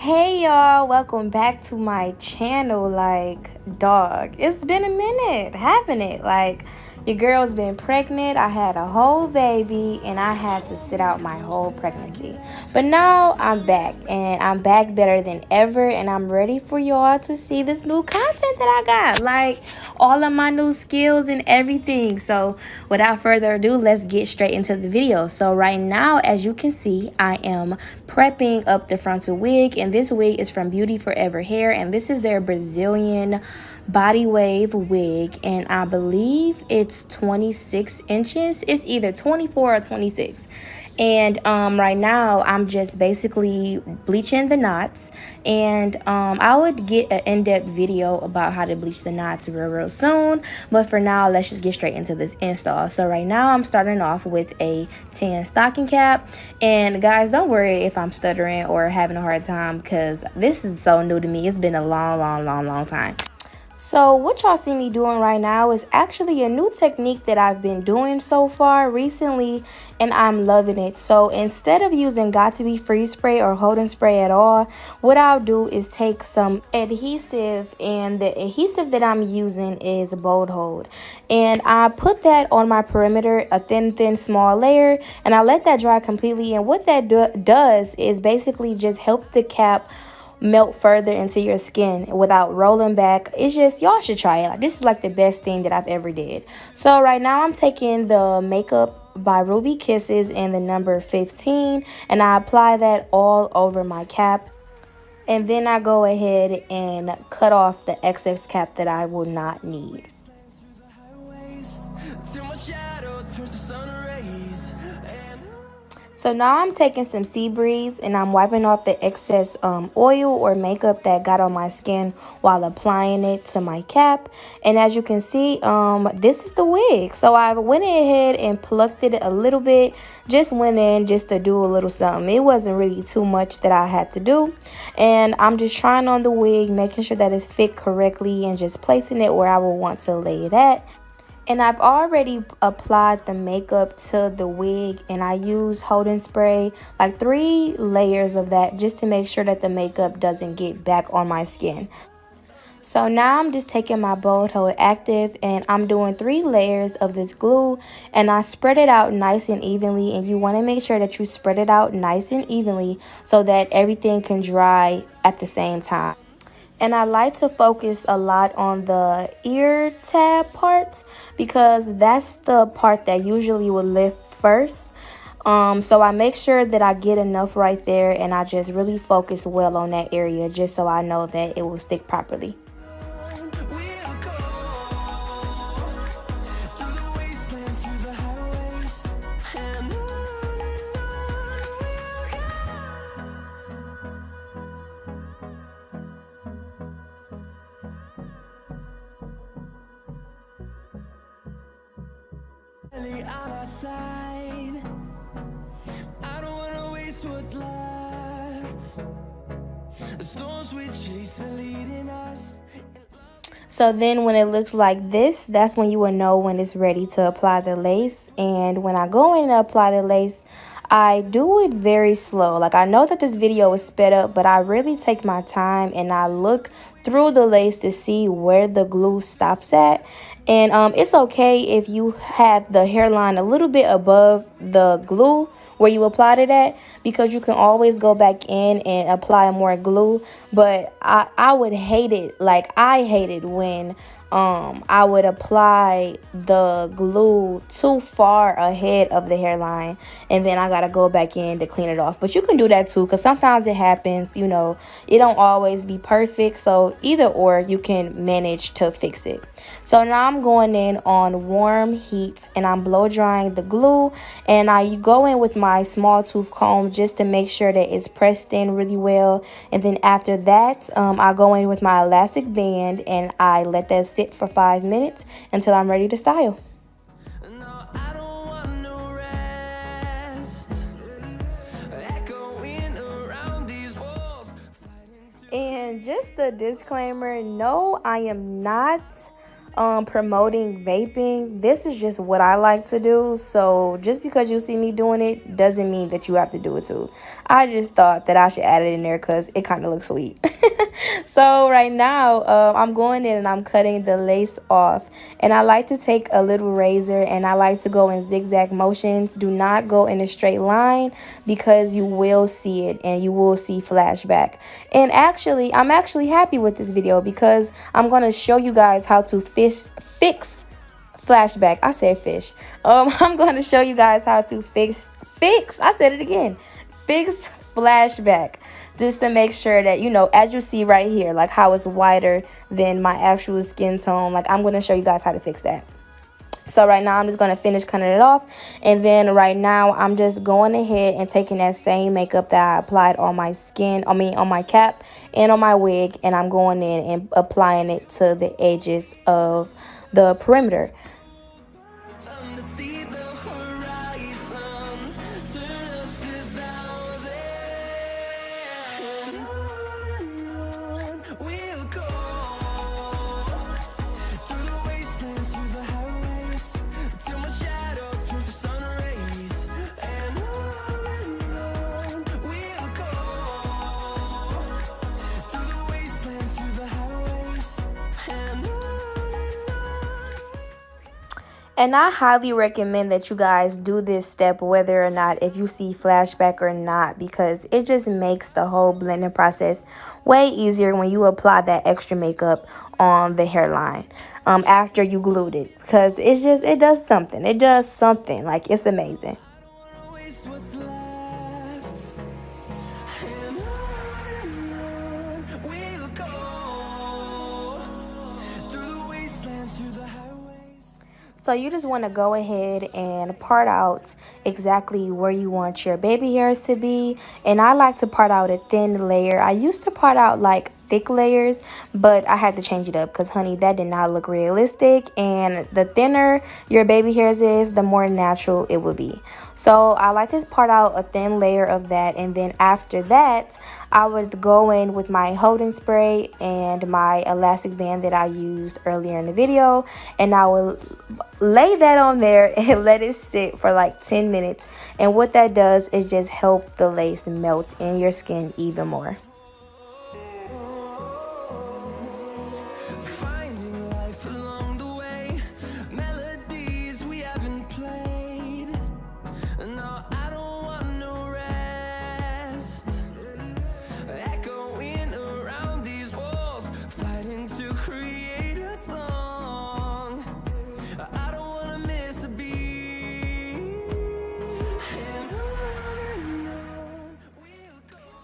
Hey y'all, welcome back to my channel. Dog, it's been a minute, haven't it? Your girl's been pregnant. I had a whole baby and I had to sit out my whole pregnancy. But now I'm back and I'm back better than ever, and I'm ready for y'all to see this new content that I got. All of my new skills and everything. So, without further ado, let's get straight into the video. So, right now, as you can see, I am prepping up the frontal wig, and this wig is from Beauty Forever Hair, and this is their Brazilian body wave wig, and I believe it's 26 inches. It's either 24 or 26. And right now I'm just basically bleaching the knots, and I would get an in-depth video about how to bleach the knots real soon, but for now let's just get straight into this install. So right now I'm starting off with a tan stocking cap, and guys, don't worry if I'm stuttering or having a hard time, because this is so new to me. It's been a long time. So what y'all see me doing right now is actually a new technique that I've been doing so far recently, and I'm loving it. So instead of using Got2b freeze spray or holding spray at all, what I'll do is take some adhesive, and the adhesive that I'm using is Bold Hold, and I put that on my perimeter, a thin small layer, and I let that dry completely. And what that does is basically just help the cap melt further into your skin without rolling back. It's just, y'all should try it. This is like the best thing that I've ever did. So right now I'm taking the Makeup by Ruby Kisses in the number 15, and I apply that all over my cap, and then I go ahead and cut off the excess cap that I will not need. So now I'm taking some Sea Breeze and I'm wiping off the excess oil or makeup that got on my skin while applying it to my cap. And as you can see, this is the wig. So I went ahead and plucked it a little bit, just went in just to do a little something. It wasn't really too much that I had to do. And I'm just trying on the wig, making sure that it's fit correctly and just placing it where I would want to lay it at. And I've already applied the makeup to the wig, and I use holding spray, like 3 layers of that, just to make sure that the makeup doesn't get back on my skin. So now I'm just taking my Bold Hold Active, and I'm doing 3 layers of this glue, and I spread it out nice and evenly. And you want to make sure that you spread it out nice and evenly so that everything can dry at the same time. And I like to focus a lot on the ear tab part, because that's the part that usually will lift first. So I make sure that I get enough right there, and I just really focus well on that area, just so I know that it will stick properly. On our side, I don't wanna waste what's left. The storms we chase are leading us. So then when it looks like this, that's when you will know when it's ready to apply the lace. And when I go in and apply the lace, I do it very slow. Like, I know that this video is sped up, but I really take my time and I look through the lace to see where the glue stops at. And it's okay if you have the hairline a little bit above the glue where you applied it at, because you can always go back in and apply more glue. But I would hate it, like I hate it when I would apply the glue too far ahead of the hairline, and then I gotta go back in to clean it off. But you can do that too, because sometimes it happens, you know, it don't always be perfect. So either or, you can manage to fix it. So now I'm going in on warm heat, and I'm blow drying the glue, and I go in with my small tooth comb just to make sure that it's pressed in really well. And then after that, I go in with my elastic band and I let that sit for 5 minutes until I'm ready to style. And just a disclaimer, no, I am not promoting vaping. This is just what I like to do. So just because you see me doing it doesn't mean that you have to do it too. I just thought that I should add it in there because it kind of looks sweet. So right now, I'm going in and I'm cutting the lace off. And I like to take a little razor and I like to go in zigzag motions. Do not go in a straight line because you will see it and you will see flashback. And actually, I'm actually happy with this video because I'm going to show you guys how to fix flashback. I said fish. I'm going to show you guys how to fix. I said it again. Fix flashback, just to make sure that, you know, as you see right here, like how it's wider than my actual skin tone. Like, I'm going to show you guys how to fix that. So right now I'm just going to finish cutting it off, and then right now I'm just going ahead and taking that same makeup that I applied on my skin, on my cap and on my wig, and I'm going in and applying it to the edges of the perimeter. And I highly recommend that you guys do this step whether or not if you see flashback or not, because it just makes the whole blending process way easier when you apply that extra makeup on the hairline after you glued it, because it does something. Like, it's amazing. So you just want to go ahead and part out exactly where you want your baby hairs to be. And I like to part out a thin layer. I used to part out like thick layers, but I had to change it up because, honey, that did not look realistic. And the thinner your baby hairs is, the more natural it will be. So I like to part out a thin layer of that, and then after that I would go in with my holding spray and my elastic band that I used earlier in the video, and I will lay that on there and let it sit for like 10 minutes. And what that does is just help the lace melt in your skin even more.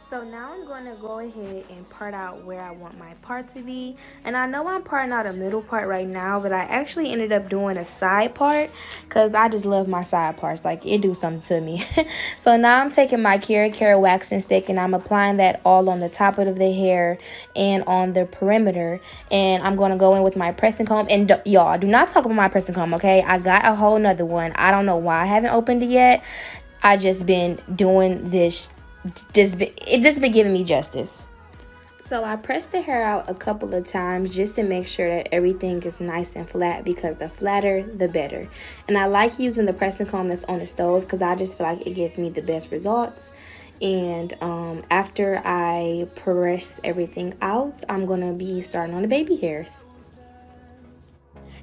So now I'm going to go ahead and part out where I want my part to be. And I know I'm parting out a middle part right now, but I actually ended up doing a side part because I just love my side parts. Like, it do something to me. So now I'm taking my Kera waxing stick and I'm applying that all on the top of the hair and on the perimeter. And I'm going to go in with my pressing comb. And y'all, do not talk about my pressing comb, okay? I got a whole nother one. I don't know why I haven't opened it yet. I just been doing this. It just been giving me justice. So I pressed the hair out a couple of times just to make sure that everything is nice and flat, because the flatter the better. And I like using the pressing comb that's on the stove because I just feel like it gives me the best results. And after I press everything out, I'm gonna be starting on the baby hairs.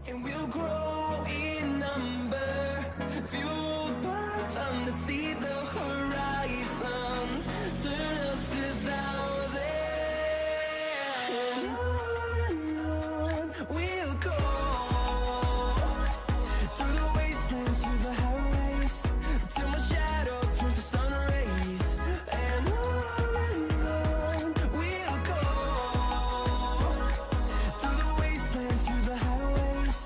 And we'll grow in number, fueled by them to see the horizon, turn us to thousands. And on we'll go, through the wastelands, through the highways, till my shadow turns to sun rays. And on we'll go, through the wastelands, through the highways.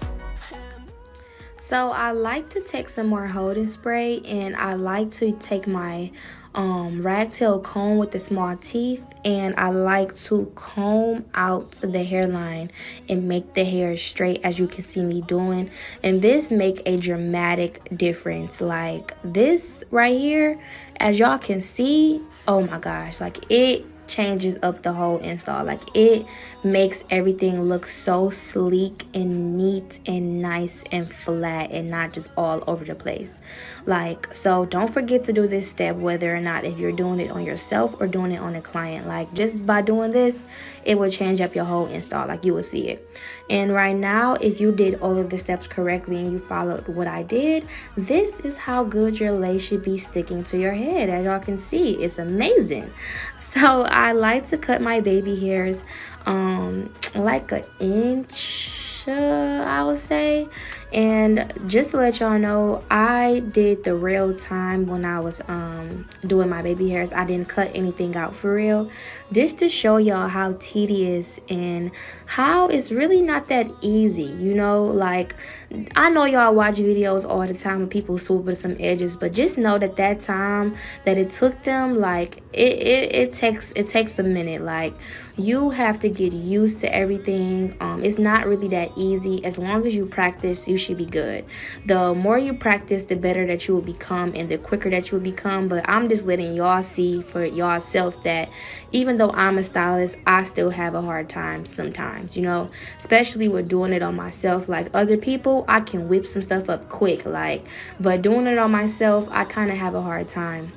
So I like to take some more holding spray, and I like to take my ragtail comb with the small teeth, and I like to comb out the hairline and make the hair straight, as you can see me doing. And this make a dramatic difference. Like this right here, as y'all can see, oh my gosh, like it changes up the whole install. Like, it makes everything look so sleek and neat and nice and flat and not just all over the place. Like, so don't forget to do this step, whether or not if you're doing it on yourself or doing it on a client. Like, just by doing this, it will change up your whole install. Like, you will see it. And right now, if you did all of the steps correctly and you followed what I did, this is how good your lace should be sticking to your head. As y'all can see, it's amazing. So I like to cut my baby hairs like an inch, I would say. And just to let y'all know, I did the real time when I was doing my baby hairs. I didn't cut anything out for real, just to show y'all how tedious and how it's really not that easy, you know. Like, I know y'all watch videos all the time of people swooping some edges, but just know that that time that it took them, like, it takes a minute. Like, you have to get used to everything. It's not really that easy. As long as you practice, you should be good. The more you practice, the better that you will become and the quicker that you will become. But I'm just letting y'all see for y'all self that even though I'm a stylist, I still have a hard time sometimes, you know, especially with doing it on myself. Like, other people, I can whip some stuff up quick, like, but doing it on myself, I kind of have a hard time.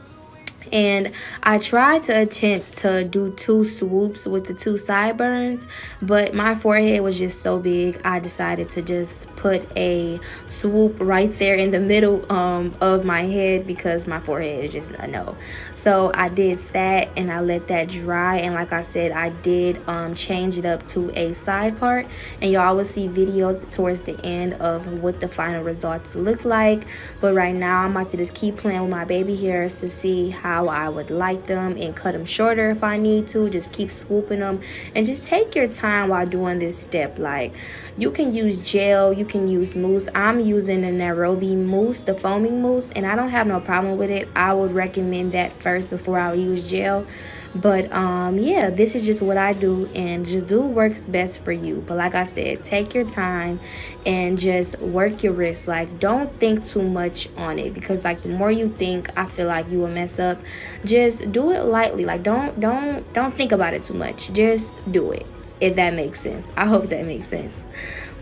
And I tried to attempt to do 2 swoops with the 2 sideburns, but my forehead was just so big, I decided to just put a swoop right there in the middle of my head, because my forehead is just a no. So I did that and I let that dry, and like I said, I did change it up to a side part, and y'all will see videos towards the end of what the final results look like. But right now, I'm about to just keep playing with my baby hairs to see how I would like them and cut them shorter if I need to. Just keep swooping them and just take your time while doing this step. Like, you can use gel, you can use mousse. I'm using the Nairobi mousse, the foaming mousse, and I don't have no problem with it. I would recommend that first before I use gel. But yeah, this is just what I do, and just do what works best for you. But like I said, take your time and just work your wrist. Like, don't think too much on it, because like the more you think, I feel like you will mess up. Just do it lightly. Like, don't think about it too much. Just do it, if that makes sense. I hope that makes sense.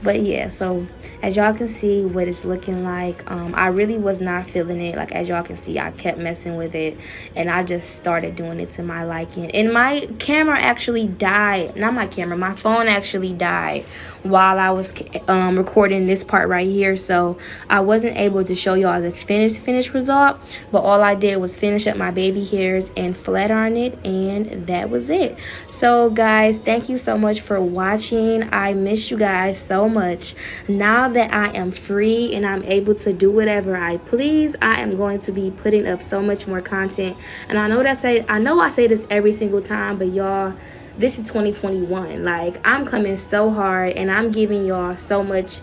But yeah, so as y'all can see what it's looking like, I really was not feeling it. Like, as y'all can see, I kept messing with it, and I just started doing it to my liking. And my camera actually died. Not my camera, my phone actually died while I was recording this part right here. So I wasn't able to show y'all the finished result, but all I did was finish up my baby hairs and flat iron it, and that was it. So guys, thank you so much for watching. I miss you guys so much. Now that I am free and I'm able to do whatever I please, I am going to be putting up so much more content. And I know I say this every single time, but y'all, this is 2021. Like, I'm coming so hard and I'm giving y'all so much